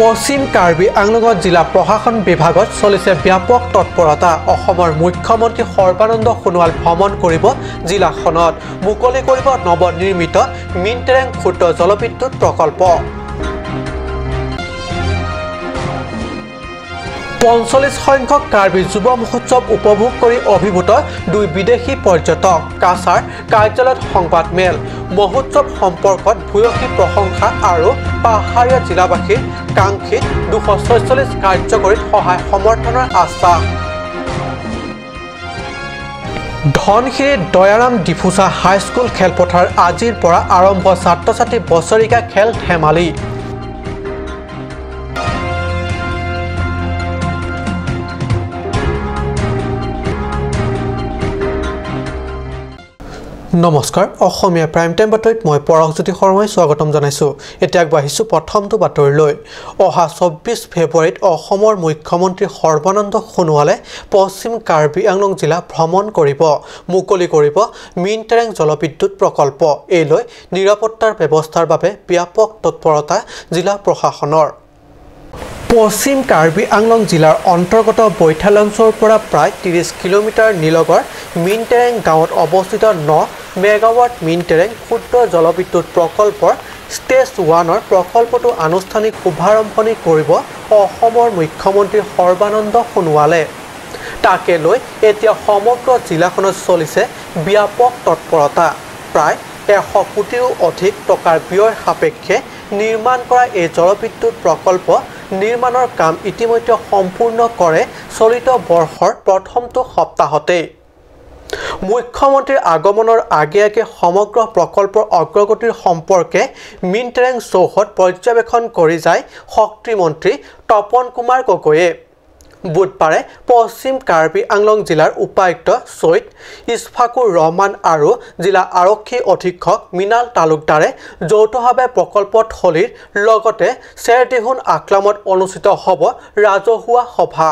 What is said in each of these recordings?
পশ্চিম কাৰ্বি আংলঙত জিলা প্ৰশাসন বিভাগত চলিছে ব্যাপক তৎপৰতা অসমৰ মুখ্যমন্ত্ৰী সৰ্বানন্দ সোণোৱাল ভ্ৰমণ কৰিব জিলাখনত মুকলি কৰিব নৱনিৰ্মিত মিনটেৰেং ক্ষুদ্ৰ জলবিদ্যুৎ প্ৰকল্প ৪৫ সংখ্যক কাৰ্বি যুৱ মহোৎসৱ উপভোগ কৰি অভিভূত দুই বিদেশী পৰ্যটক কাছাৰ কাৰ্যালয়ত সংবাদ মেল মহোৎসৱ সম্পৰ্কত ভূয়সী প্ৰশংসা আৰু পাহাৰীয়া জিলাবাসীৰ কাংক্ষিত ২৪৬ কাৰ্যকৰীত সহায় সমৰ্থনৰ আশ্বাস ধনশিৰিৰ দয়াৰাম ডিফুচা হাইস্কুল খেলপথাৰ আজিৰ পৰা আৰম্ভ ছাত্ৰ-ছাত্ৰী বছৰীয়া খেল ধেমালি নমস্কাৰ অসমীয়া প্ৰাইম টাইম বাতৰিত মই পৰশজ্যোতি শৰ্মাই স্বাগতম জনাইছো এতিয়া আগবাঢ়িছো প্ৰথমটো বাতৰিলৈ অহা ২৪ ফেব্ৰুৱাৰীত অসমৰ মুখ্যমন্ত্ৰী সৰ্বানন্দ সোণোৱালে পশ্চিম কাৰ্বি আংলং জিলা ভ্ৰমণ কৰিব মুকলি কৰিব মিনটেৰেং জলবিদ্যুৎ প্ৰকল্প এই লৈ নিৰাপত্তাৰ ব্যৱস্থাৰ বাবে ব্যাপক তৎপৰতা জিলা প্ৰশাসনৰ পশ্চিম কাৰ্বি আংলং জিলাৰ অন্তৰ্গত বৈঠালঞ্চৰ পৰা প্ৰায় ৩০ কিলোমিটাৰ নিলগৰ মিনটেৰেং গাঁৱত অৱস্থিত ৯ মেগাৱাট মিনটেৰেং ক্ষুদ্ৰ জলবিদ্যুৎ প্ৰকল্পৰ ষ্টেজ 1ৰ প্ৰকল্পটো আনুষ্ঠানিক শুভাৰম্ভণি কৰিব অসমৰ মুখ্যমন্ত্ৰী সৰ্বানন্দ সোণোৱালে তাকে লৈ এতিয়া সমগ্ৰ জিলাখনত চলিছে ব্যাপক তৎপৰতা প্ৰায় ১০০ কোটিৰো অধিক টকাৰ ব্যয় সাপেক্ষে নিৰ্মাণ কৰা এই জলবিদ্যুৎ প্ৰকল্প নিৰ্মাণৰ কাম ইতিমধ্যে সম্পূৰ্ণ কৰে চলিত বৰ্ষৰ প্ৰথমটো সপ্তাহতেই মুখ্যমন্ত্ৰীৰ আগমনৰ আগে আগে সমগ্ৰ প্ৰকল্পৰ অগ্ৰগতিৰ সম্পৰ্কে মিনটেৰেং চৌহদ পৰ্যবেক্ষণ কৰি যায় শক্তি মন্ত্ৰী তপন কুমাৰ গগৈয়ে বুধবাৰে পশ্চিম কাৰ্বি আংলং জিলাৰ উপায়ুক্ত চৈয়দ ইছফাকুৰ ৰহমান আৰু জিলা আৰক্ষী অধীক্ষক মিনাল তালুকদাৰে যৌথভাৱে প্ৰকল্পস্থলীৰ লগতে চেৰডিহুন আক্লামত অনুষ্ঠিত হ'ব ৰাজহুৱা সভা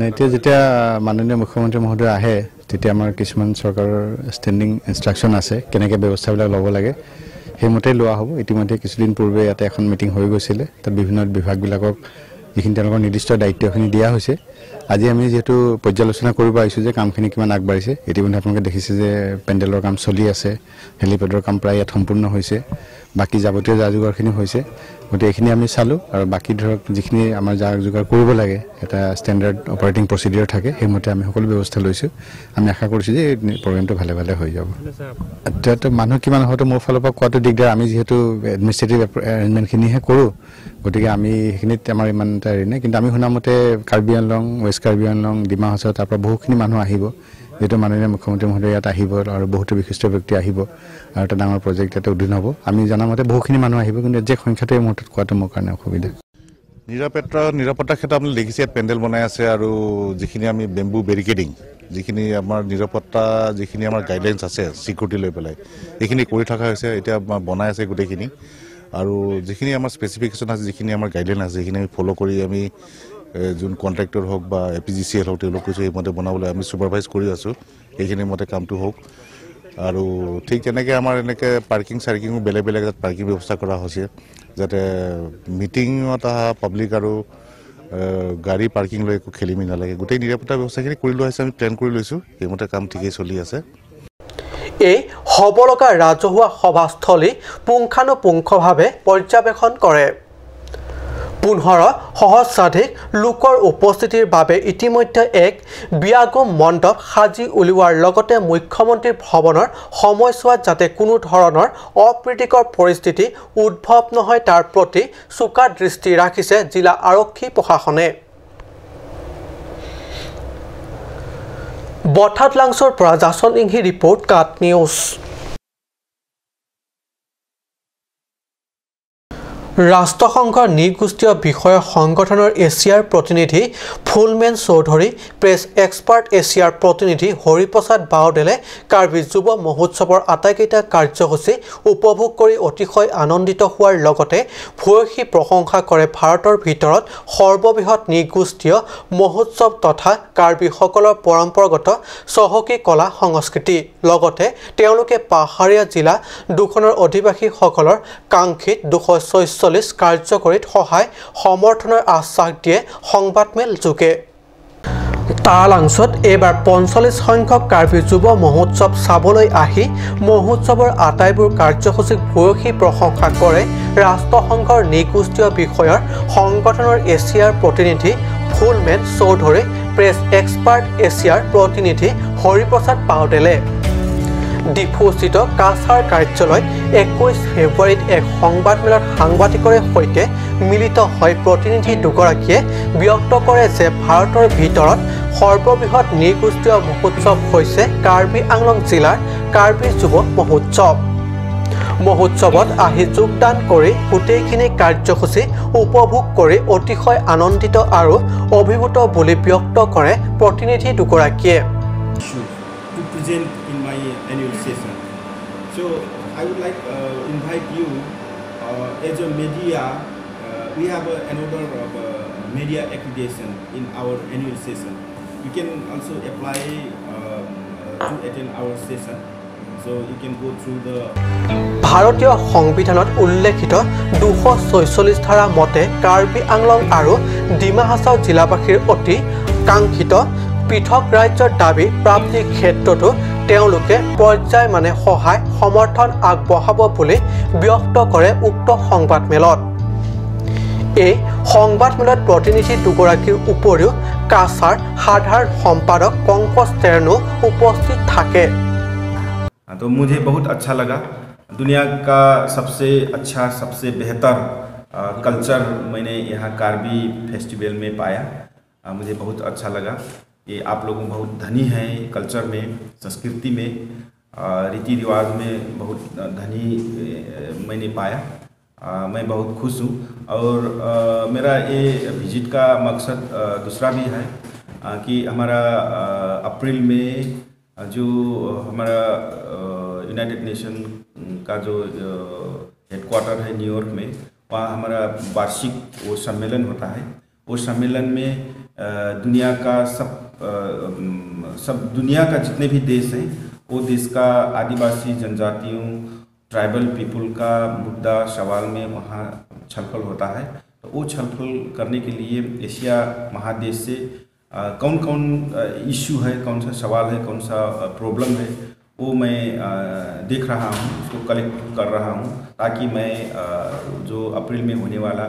এতিয়া যেতিয়া মাননীয় মুখ্যমন্ত্ৰী মহোদয় আহে তেতিয়া আমাৰ কিছুমান চৰকাৰৰ ষ্টেণ্ডিং ইনষ্ট্ৰাকশ্যন আছে কেনেকৈ ব্যৱস্থাবিলাক ল'ব লাগে সেইমতে লোৱা হ'ব ইতিমধ্যে কিছুদিন পূৰ্বে ইয়াতে এখন মিটিং হৈ গৈছিলে তাত বিভিন্ন বিভাগবিলাকক যিখিনি তেওঁলোকৰ নিৰ্দিষ্ট দায়িত্বখিনি দিয়া হৈছে আজি আমি যেহেতু পৰ্যালোচনা কৰিব আহিছোঁ যে কামখিনি কিমান আগবাঢ়িছে ইতিমধ্যে আপোনালোকে দেখিছে যে পেণ্ডেলৰ কাম চলি আছে হেলিপেডৰ কাম প্ৰায় ইয়াত সম্পূৰ্ণ হৈছে বাকী যাৱতীয় যা যোগাৰখিনি হৈছে গতিকে এইখিনি আমি চালোঁ আৰু বাকী ধৰক যিখিনি আমাৰ যা যোগাৰ কৰিব লাগে এটা ষ্টেণ্ডাৰ্ড অপাৰেটিং প্ৰচিডিউৰ থাকে সেইমতে আমি সকলো ব্যৱস্থা লৈছোঁ আমি আশা কৰিছোঁ যে এই প্ৰগ্ৰেমটো ভালে ভালে হৈ যাব এতিয়াতো মানুহ কিমান হয়তো মোৰ ফালৰ পৰা কোৱাটো দিগদাৰ আমি যিহেতু এডমিনিষ্ট্ৰেটিভ এৰেঞ্জমেণ্টখিনিহে কৰোঁ গতিকে আমি সেইখিনিত আমাৰ ইমান এটা হেৰি নাই কিন্তু আমি শুনামতে কাৰ্বি আংলং ৱেষ্ট কাৰ্বি আংলং ডিমা হাছাও তাৰ পৰা বহুখিনি মানুহ আহিব যেহেতু মাননীয় মুখ্যমন্ত্ৰী মহোদয় ইয়াত আহিব আৰু বহুতো বিশিষ্ট ব্যক্তি আহিব আৰু এটা ডাঙৰ প্ৰজেক্ট ইয়াতে উদ্বোধন হ'ব আমি জনামতে বহুখিনি মানুহ আহিব কিন্তু যে সংখ্যাটো এই মুহূৰ্তত কোৱাটো মোৰ কাৰণে অসুবিধা নিৰাপত্তাৰ ক্ষেত্ৰত আপুনি দেখিছে ইয়াত পেণ্ডেল বনাই আছে আৰু যিখিনি আমি বেম্বু বেৰিকেডিং যিখিনি আমাৰ নিৰাপত্তা যিখিনি আমাৰ গাইডলাইনছ আছে ছিকিউৰিটি লৈ পেলাই এইখিনি কৰি থকা হৈছে এতিয়া বনাই আছে গোটেইখিনি আৰু যিখিনি আমাৰ স্পেচিফিকেশ্যন আছে যিখিনি আমাৰ গাইডলাইন আছে সেইখিনি আমি ফ'ল' কৰি আমি যোন কণ্ট্ৰেক্টৰ হওক বা APGCL হওক তেওঁলোক কৈছোঁ সেইমতে বনাবলৈ আমি ছুপাৰভাইজ কৰি আছোঁ এইখিনি মতে কামটো হওক আৰু ঠিক তেনেকৈ আমাৰ এনেকৈ চাৰ্কিঙো বেলেগ বেলেগ তাত পাৰ্কিং ব্যৱস্থা কৰা হৈছে যাতে মিটিঙত অহা পাব্লিক আৰু গাড়ী পাৰ্কিং লৈ একো খেলিমেলি নালাগে গোটেই নিৰাপত্তা ব্যৱস্থাখিনি কৰি লোৱা হৈছে আমি প্লেন কৰি লৈছোঁ সেইমতে কাম ঠিকেই চলি আছে এই হ'ব লগা ৰাজহুৱা সভাস্থলী পুংখানুপুংখভাৱে পৰ্যবেক্ষণ কৰে ১৫ সহস্ৰাধিক লোকৰ উপস্থিতিৰ বাবে ইতিমধ্যে এক বিয়াগম মণ্ডপ সাজি উলিওৱাৰ লগতে মুখ্যমন্ত্ৰীৰ ভ্ৰমণৰ সময়ছোৱাত যাতে কোনো ধৰণৰ অপ্ৰীতিকৰ পৰিস্থিতি উদ্ভৱ নহয় তাৰ প্ৰতি চোকা দৃষ্টি ৰাখিছে জিলা আৰক্ষী প্ৰশাসনে বঠাদলাংছৰ পৰা জাচন ইংহি ৰিপৰ্ট কাট নিউজ ৰাষ্ট্ৰসংঘৰ নিগোষ্ঠীয় বিষয় সংগঠনৰ এছিয়াৰ প্ৰতিনিধি ফুলমেন চৌধুৰী প্ৰেছ এক্সপাৰ্ট এছিয়াৰ প্ৰতিনিধি হৰিপ্ৰসাদ বাউদেলে কাৰ্বি যুৱ মহোৎসৱৰ আটাইকেইটা কাৰ্যসূচী উপভোগ কৰি অতিশয় আনন্দিত হোৱাৰ লগতে ভূয়সী প্ৰশংসা কৰে ভাৰতৰ ভিতৰত সৰ্ববৃহৎ নিগোষ্ঠীয় মহোৎসৱ তথা কাৰ্বিসকলৰ পৰম্পৰাগত চহকী কলা সংস্কৃতি লগতে তেওঁলোকে পাহাৰীয়া জিলা দুখনৰ অধিবাসীসকলৰ কাংক্ষিত ২৪৬ 45 কাৰ্যকৰীত সহায় সমৰ্থনৰ আশ্বাস দিয়ে সংবাদমেল যোগে তাৰালাংছত এবাৰ 45 সংখ্যক কাৰ্বি যুৱ মহোৎসৱ চাবলৈ আহি মহোৎসৱৰ আটাইবোৰ কাৰ্যসূচীক ভূয়সী প্ৰশংসা কৰে ৰাষ্ট্ৰসংঘৰ নিগোষ্ঠীয় বিষয়ৰ সংগঠনৰ এছিয়াৰ প্ৰতিনিধি ফুলমেন চৌধুৰী প্ৰেছ এক্সপাৰ্ট এছিয়াৰ প্ৰতিনিধি হৰিপ্ৰসাদ পাউটেলে ডিফুস্থিত কাছাৰ কাৰ্যালয়ত 21 ফেব্ৰুৱাৰীত এক সংবাদমেলত সাংবাদিকৰে সৈতে মিলিত হৈ প্ৰতিনিধি দুগৰাকীয়ে ব্যক্ত কৰে যে ভাৰতৰ ভিতৰত সৰ্ববৃহৎ নিগোষ্ঠীয় মহোৎসৱ হৈছে কাৰ্বি আংলং জিলাৰ কাৰ্বি যুৱ মহোৎসৱ মহোৎসৱত আহি যোগদান কৰি গোটেইখিনি কাৰ্যসূচী উপভোগ কৰি অতিশয় আনন্দিত আৰু অভিভূত বুলি ব্যক্ত কৰে প্ৰতিনিধি দুগৰাকীয়ে annual session. So I would like invite you as a media. We have another media accreditation in our annual session. You can also apply to attend our session. So you can go through the ভাৰতীয় সংবিধানত উল্লেখিত 246 ধাৰা মতে কাৰ্বি আংলং আৰু ডিমা হাছাও জিলাবাসীৰ অতি কাংক্ষিত পৃথক ৰাজ্যৰ দাবী প্ৰাপ্তিৰ ক্ষেত্ৰতো তেওঁলোকে পৰ্যায় মানে সহায় সমৰ্থন আগবঢ়াব বুলি ব্যক্ত কৰে উক্ত সংবাদমেলত এই সংবাদমেলত প্ৰতিনিধি দুগৰাকীৰ উপৰিও কাছাৰ সাধাৰণ সম্পাদক পংকজ তেৰণো উপস্থিত থাকে तो मुझे बहुत अच्छा लगा दुनिया का सबसे अच्छा सबसे बेहतर कल्चर मैंने यहाँ कार्बी फेस्टिवल में पाया मुझे बहुत अच्छा लगा ये आप लोगों बहुत धनी हैं कल्चर में संस्कृति में रीति रिवाज में बहुत धनी मैंने पाया मैं बहुत खुश हूँ और मेरा ये विजिट का मकसद दूसरा भी है कि हमारा अप्रैल में जो हमारा यूनाइटेड नेशन का जो हेडक्वार्टर है न्यूयॉर्क में वहाँ हमारा वार्षिक वो सम्मेलन होता है वो सम्मेलन में दुनिया का सब दुनिया का जितने भी देश हैं वो देश का आदिवासी जनजातियों ट्राइबल पीपल का मुद्दा सवाल में वहाँ छलफल होता है तो वो छलफल करने के लिए एशिया महादेश से कौन कौन इश्यू है कौन सा सवाल है कौन सा प्रॉब्लम है वो मैं देख रहा हूँ उसको कलेक्ट कर रहा हूँ ताकि मैं जो अप्रैल में होने वाला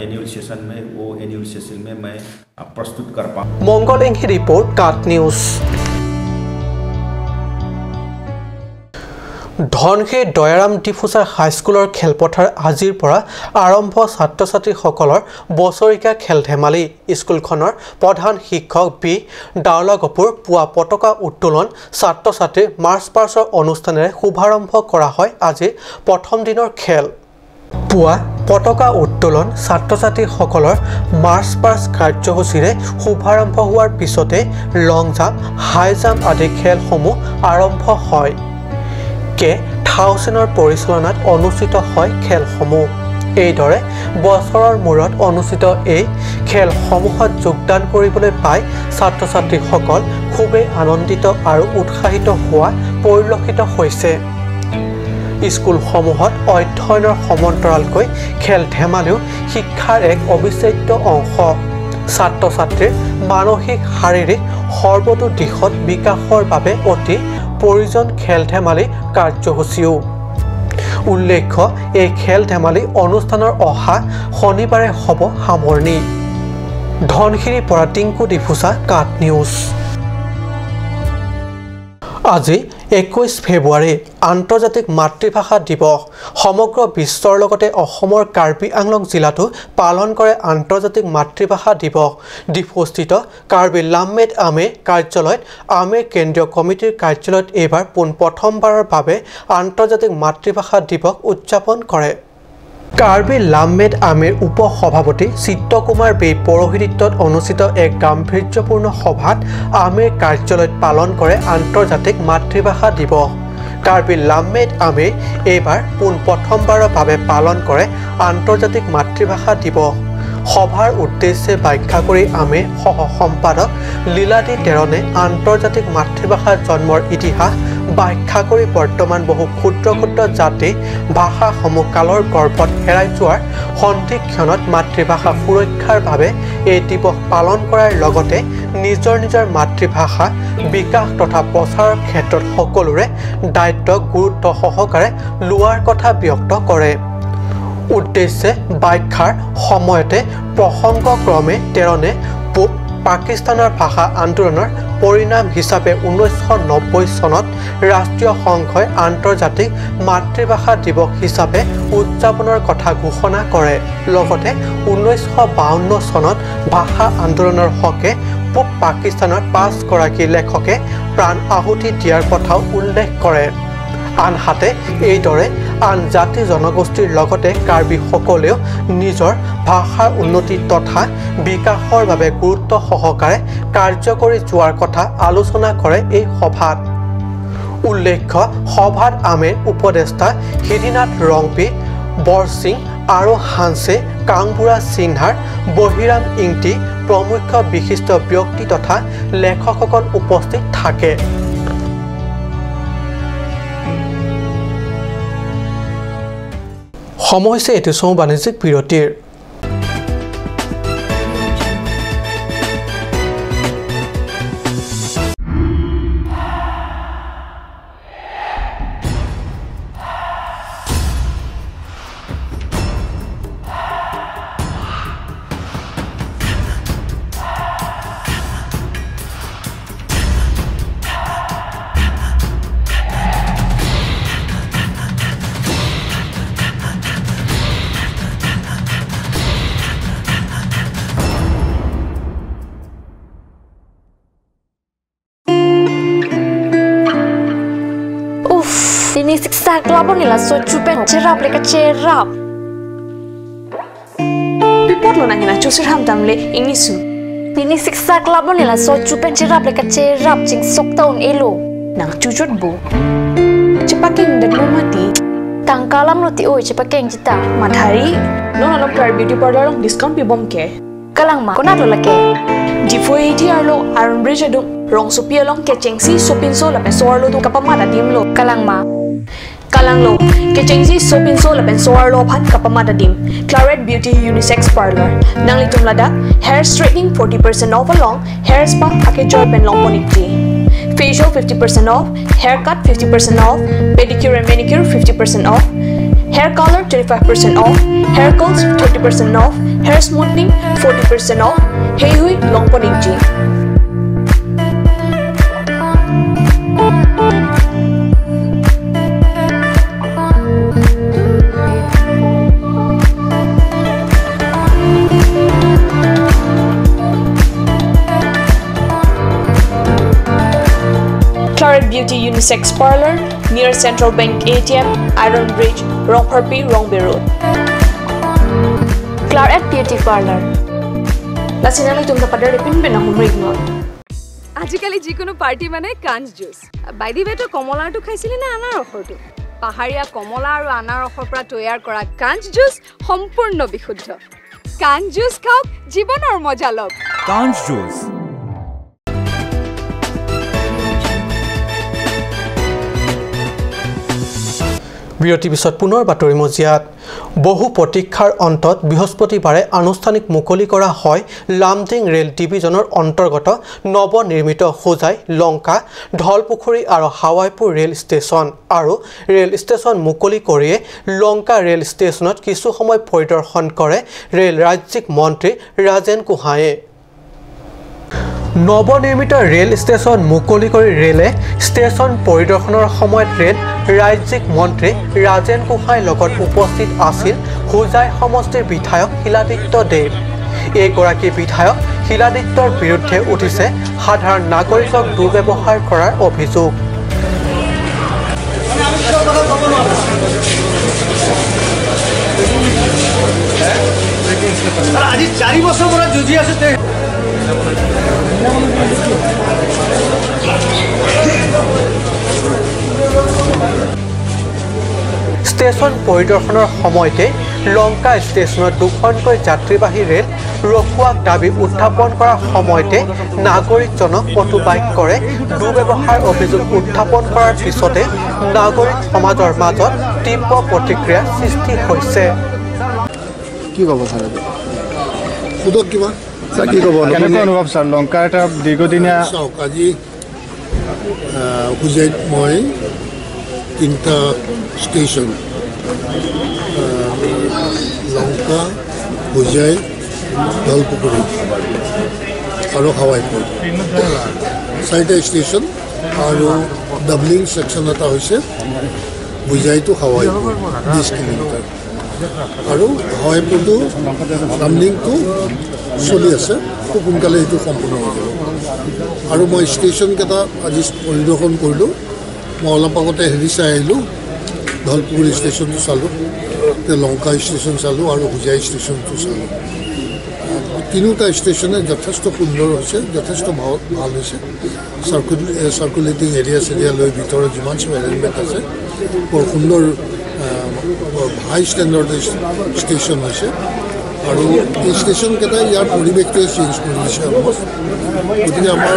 एनुअल सेशन में वो एनुअल सेशन में मैं प्रस्तुत कर पाऊँ मंगल एंगी रिपोर्ट काट न्यूज़ ধনশিৰি দয়াৰাম ডিফুজাৰ হাইস্কুলৰ খেলপথাৰ আজিৰ পৰা আৰম্ভ ছাত্ৰ-ছাত্ৰীসকলৰ বছৰীয়া খেল ধেমালি স্কুলখনৰ প্ৰধান শিক্ষক বি ডাউলাগপুৰ পুৱা পতাকা উত্তোলন ছাত্ৰ-ছাত্ৰীৰ মাৰ্চ পাষ্টৰ অনুষ্ঠানেৰে শুভাৰম্ভ কৰা হয় আজিৰ প্ৰথম দিনৰ খেল পুৱা পতাকা উত্তোলন ছাত্ৰ-ছাত্ৰীসকলৰ মাৰ্চ পাষ্ট কাৰ্যসূচীৰে শুভাৰম্ভ হোৱাৰ পিছতে লং জাম্প হাই জাম্প আদি খেলসমূহ আৰম্ভ হয় কে থাউজেণ্ডৰ পৰিচালনাত অনুষ্ঠিত হয় খেলসমূহ এইদৰে বছৰৰ মূৰত অনুষ্ঠিত এই খেলসমূহত যোগদান কৰিবলৈ পাই ছাত্ৰ-ছাত্ৰীসকল খুবেই আনন্দিত আৰু উৎসাহিত হোৱা পৰিলক্ষিত হৈছে স্কুলসমূহত অধ্যয়নৰ সমান্তৰালকৈ খেল ধেমালিও শিক্ষাৰ এক অবিচ্ছেদ্য অংশ ছাত্ৰ-ছাত্ৰীৰ মানসিক শাৰীৰিক সৰ্বতো দিশত বিকাশৰ বাবে অতি প্ৰয়োজন খেল ধেমালি কাৰ্যসূচীও উল্লেখ্য এই খেল ধেমালি অনুষ্ঠানৰ অহা শনিবাৰে হ'ব সামৰণি ধনশিৰিৰ পৰা টিংকু ডিফুজা কাট নিউজ আজি 21 ফেব্ৰুৱাৰী আন্তৰ্জাতিক মাতৃভাষা দিৱস সমগ্ৰ বিশ্বৰ লগতে অসমৰ কাৰ্বি আংলং জিলাতো পালন কৰে আন্তৰ্জাতিক মাতৃভাষা দিৱস ডিফুস্থিত কাৰ্বি লামমেড আমে কাৰ্যালয়ত আমে কেন্দ্ৰীয় কমিটিৰ কাৰ্যালয়ত এইবাৰ প্ৰথমবাৰৰ বাবে আন্তৰ্জাতিক মাতৃভাষা দিৱস উদযাপন কৰে কাৰ্বি লামমেড আমেৰ উপসভাপতি চিত্তকুমাৰ বে পৌৰোহিত্যত অনুষ্ঠিত এক গাম্ভীৰ্যপূৰ্ণ সভাত আমেৰ কাৰ্যালয়ত পালন কৰে আন্তৰ্জাতিক মাতৃভাষা দিৱস কাৰ্বি লামমেড আমে এইবাৰ প্ৰথমবাৰৰ বাবে পালন কৰে আন্তৰ্জাতিক মাতৃভাষা দিৱস সভাৰ উদ্দেশ্যে ব্যাখ্যা কৰি আমে সহ সম্পাদক লীলাদী তেৰণে আন্তৰ্জাতিক মাতৃভাষাৰ জন্মৰ ইতিহাস ব্যাখ্যা কৰি বৰ্তমান বহু ক্ষুদ্ৰ ক্ষুদ্ৰ জাতি ভাষাসমূহ কালৰ গৰ্ভত হেৰাই যোৱাৰ সন্ধিক্ষণত মাতৃভাষা সুৰক্ষাৰ বাবে এই দিৱস পালন কৰাৰ লগতে নিজৰ নিজৰ মাতৃভাষা বিকাশ তথা প্ৰচাৰৰ ক্ষেত্ৰত সকলোৰে দায়িত্ব গুৰুত্ব সহকাৰে লোৱাৰ কথা ব্যক্ত কৰে উদ্দেশ্যে ব্যাখ্যাৰ সময়তে প্ৰসংগক্ৰমে তেৰণে পূব পাকিস্তানৰ ভাষা আন্দোলনৰ পৰিণাম হিচাপে 1990 চনত ৰাষ্ট্ৰীয় সংঘই আন্তৰ্জাতিক মাতৃভাষা দিৱস হিচাপে উদযাপনৰ কথা ঘোষণা কৰে লগতে 1952 চনত ভাষা আন্দোলনৰ হকে পূব পাকিস্তানৰ 5 গৰাকী লেখকে প্ৰাণ আহুতি দিয়াৰ কথাও উল্লেখ কৰে আনহাতে এইদৰে আন জাতি জনগোষ্ঠীৰ লগতে কাৰ্বি সকলেও নিজৰ ভাষাৰ উন্নতি তথা বিকাশৰ বাবে গুৰুত্ব সহকাৰে কাৰ্য কৰি যোৱাৰ কথা আলোচনা কৰে এই সভাত উল্লেখ্য সভাত আমেৰ উপদেষ্টা হিদিনাথ ৰংপি বৰসিং আৰু হানছে কাংবুৰা সিনহাৰ বহিৰাম ইংটি প্ৰমুখ বিশিষ্ট ব্যক্তি তথা লেখকসকল উপস্থিত থাকে সময় হৈছে এটি সম বাণিজ্যিক বিৰতিৰ Ini siksa kelabon nila so cupen cerap leka cerap. Pipot lo nangina cusir ham tamle ini su. Ini siksa kelabon nila so cupen cerap leka cerap cing sok tahun elo. Nang cucut bu. Cepakeng dan lo mati. Tangkalam lo ti oi cepakeng cita. Madhari, lo nalok car beauty parlor long discount pi bom ke. Kalang ma, kona lo lake. Di foi ti arlo Iron Bridge adung rong supia long ke cengsi sopin so lapen so arlo tu kapamada dim lo. Kalang ma. Kalang lo, kecengsi sopin so lapen soar lo pan kapamada dim. Claret Beauty Unisex Parlor. Nang litum lada, hair straightening 40% off along, hair spa ake joy pen long ponikti. Facial 50% off, haircut 50% off, pedicure and manicure 50% off, hair color 35% off, hair curls 30% off, hair smoothing 40% off, hey hui long ponikti. Claret Beauty Unisex Parlor near Central Bank ATM, Iron Bridge, Rongparpi, Rongbe Road. Claret Beauty Parlor. Lasinalo tum tapada repin bena humrig no. আজিকালি যিকোনো party মানে কাঞ্জ juice বাইদি বেটো কমলাটো খাইছিলি না আনাৰ ৰসটো পাহাৰীয়া কমলা আৰু আনাৰ ৰসৰ পৰা তৈয়াৰ কৰা কাঞ্জ জুচ সম্পূৰ্ণ বিশুদ্ধ কাঞ্জ জুচ খাওক জীৱনৰ মজা লওক কাঞ্জ জুচ বিৰতিৰ পিছত পুনৰ বাতৰি মজিয়াত বহু প্ৰতীক্ষাৰ অন্তত বৃহস্পতিবাৰে আনুষ্ঠানিক মুকলি কৰা হয় লামডিং ৰেল ডিভিজনৰ অন্তৰ্গত নৱনিৰ্মিত হোজাই লংকা ঢলপুখুৰী আৰু হাৱাইপুৰ ৰেল ষ্টেচন আৰু ৰেল ষ্টেচন মুকলি কৰিয়ে লংকা ৰেল ষ্টেচনত কিছু সময় পৰিদৰ্শন কৰে ৰেল ৰাজ্যিক মন্ত্ৰী ৰাজেন কুহায়ে নৱনিৰ্মিত ৰেল ষ্টেচন মুকলি কৰি ৰেলে ষ্টেচন পৰিদৰ্শনৰ সময়ত ৰেল ৰাজ্যিক মন্ত্ৰী ৰাজেন কুহাইৰ লগত উপস্থিত আছিল হোজাই সমষ্টিৰ বিধায়ক শিলাদিত্য দেৱ এইগৰাকী বিধায়ক শিলাদিত্যৰ বিৰুদ্ধে উঠিছে সাধাৰণ নাগৰিকক দুৰ্ব্যৱহাৰ কৰাৰ অভিযোগ আজি 4 বছৰ পৰা যুঁজি আছে ষ্টেচন পৰিদৰ্শনৰ সময়তে লংকা ষ্টেচনত দুখনকৈ যাত্ৰীবাহী ৰেল ৰখুৱাক দাবী উত্থাপন কৰাৰ সময়তে নাগৰিকজনক কটু বাক্যৰে দুৰ্ব্যৱহাৰ অভিযোগ উত্থাপন কৰাৰ পিছতে নাগৰিক সমাজৰ মাজত তীব্ৰ প্ৰতিক্ৰিয়া সৃষ্টি হৈছে কি ক'ব ছাৰ সুদক কিবা কি ক'ব কেনেকুৱা অনুভৱ ছাৰ লংকাৰ এটা দীৰ্ঘদিনীয়া চাওক আজি হুজাইত মই 3টা ষ্টেচন লংকা হুজাই দলপুখুৰী আৰু হাৱাইপুৰ 4টা ষ্টেচন আৰু ডাবলিং ছেকশ্যন এটা হৈছে হুজাইটো হাৱাইপুৰ 20 কিলোমিটাৰ আৰু হাৱাইপুৰটো ডাবলিংটো চলি আছে খুব সোনকালে এইটো সম্পূৰ্ণ হৈ যাব আৰু মই ষ্টেচনকেইটা আজি পৰিদৰ্শন কৰিলোঁ মই অলপ আগতে হেৰি চাই আহিলোঁ ধলপুখুৰী ষ্টেচনটো চালোঁ লংকা ষ্টেচন চালোঁ আৰু হুজাই ষ্টেচনটো চালোঁ তিনিওটা ষ্টেচনে যথেষ্ট সুন্দৰ হৈছে যথেষ্ট ভাল হৈছে চাৰ্কুলেটিং এৰিয়া চেৰিয়া লৈ ভিতৰত যিমান চব এৰেঞ্জমেণ্ট আছে বৰ সুন্দৰ হাই ষ্টেণ্ডাৰ্ড ষ্টেচন হৈছে আৰু এই ষ্টেচনকেইটাই ইয়াৰ পৰিৱেশটোৱে চেঞ্জ কৰি দিছে গতিকে আমাৰ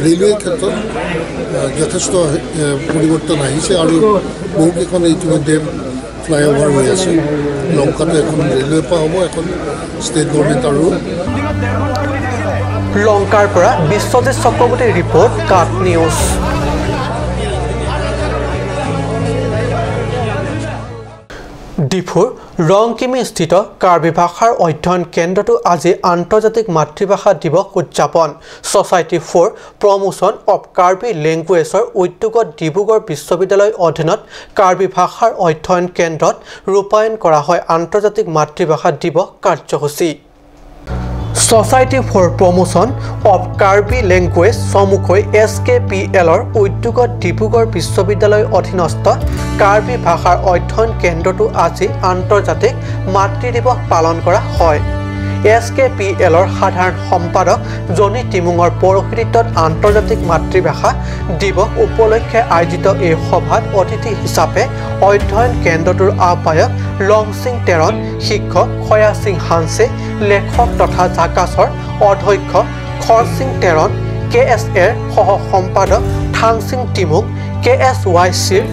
ৰেলৱে ক্ষেত্ৰত যথেষ্ট পৰিৱৰ্তন আহিছে আৰু বহুকেইখন ইতিমধ্যে ফ্লাইঅভাৰ হৈ আছে লংকাটো এখন ৰেলৱে পৰা হ'ব এখন ষ্টেট গভৰ্ণমেণ্ট আৰু লংকাৰ পৰা বিশ্বজিৎ চক্ৰৱৰ্তীৰ ৰিপৰ্ট কাট নিউজ ডিফুৰ ৰংকিমি স্থিত কাৰ্বি ভাষাৰ অধ্যয়ন কেন্দ্ৰটো আজি আন্তৰ্জাতিক মাতৃভাষা দিৱস উদযাপন society for promotion of Karbi লেংগুৱেজৰ উদ্যোগত ডিব্ৰুগড় বিশ্ববিদ্যালয়ৰ অধীনত কাৰ্বি ভাষাৰ অধ্যয়ন কেন্দ্ৰত ৰূপায়ণ কৰা হয় আন্তৰ্জাতিক মাতৃভাষা দিৱস কাৰ্যসূচী society for promotion of Karbi language চমুকৈ SKPLৰ উদ্যোগত ডিব্ৰুগড় বিশ্ববিদ্যালয়ৰ অধীনস্থ কাৰ্বি ভাষাৰ অধ্যয়ন কেন্দ্ৰটো আজি আন্তৰ্জাতিক মাতৃ দিৱস পালন কৰা হয় SKPLৰ সাধাৰণ সম্পাদক জনি টিমুঙৰ পৌৰোহিত্যত আন্তৰ্জাতিক মাতৃভাষা দিৱস উপলক্ষে আয়োজিত এই সভাত অতিথি হিচাপে অধ্যয়ন কেন্দ্ৰটোৰ আহ্বায়ক লংচিং তেৰণ শিক্ষক খয়া সিং হানছে লেখক তথা জাকাছৰ অধ্যক্ষ খৰচিং তেৰণ KSAৰ সহ সম্পাদক থাংচিং টিমুং KSYCৰ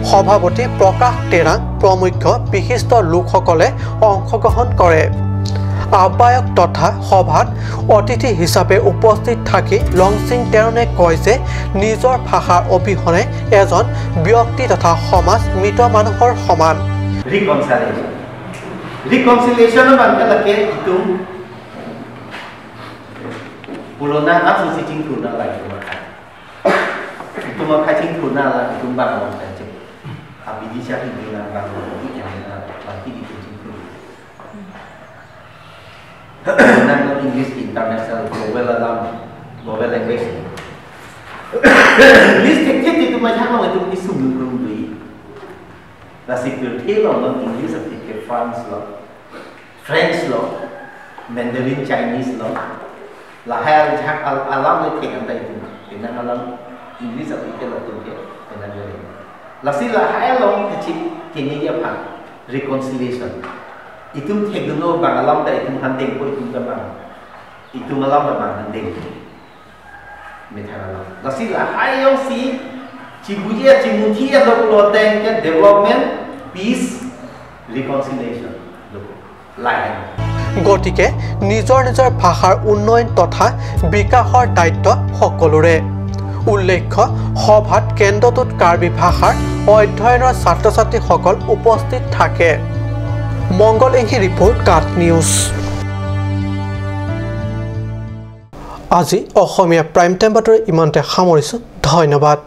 সভাপতি প্ৰকাশ তেৰাং প্ৰমুখ্য বিশিষ্ট লোকসকলে অংশগ্ৰহণ কৰে আহ্বায়ক তথা সভাত অতিথি হিচাপে উপস্থিত থাকি লংচিং তেৰণে কয় যে নিজৰ ভাষাৰ অবিহনে এজন ব্যক্তি তথা সমাজ মৃত মানুহৰ সমান reconciliation bangkalake itu pulona asu sicing tuna lagi itu mah kacing tuna lah itu bangun saja tapi di sini bilang bangun yang lagi di sicing tuna nang English international global language list kecil itu macam apa itu isu belum beli la security lo English seperti France lo French lo Mandarin Chinese lo la hal jak alam le tek anda itu dengan alam English seperti lo tu ke dengan dia la si la hal lo kecil kini dia apa reconciliation itu tekno bang alam da itu handeng ko itu bang itu malam da bang handeng metara la si la hal yo si Cibuja Cimutia Lokoteng development peace reconciliation line গতিকে নিজৰ নিজৰ ভাষাৰ উন্নয়ন তথা বিকাশৰ দায়িত্ব সকলোৰে উল্লেখ্য সভাত কেন্দ্ৰটোত কাৰ্বি ভাষাৰ অধ্যয়নৰ ছাত্ৰ ছাত্ৰীসকল উপস্থিত থাকে মংগল এংহি ৰিপৰ্ট কাট নিউজ আজি অসমীয়া প্ৰাইম টাইম বাতৰি ইমানতে সামৰিছোঁ ধন্যবাদ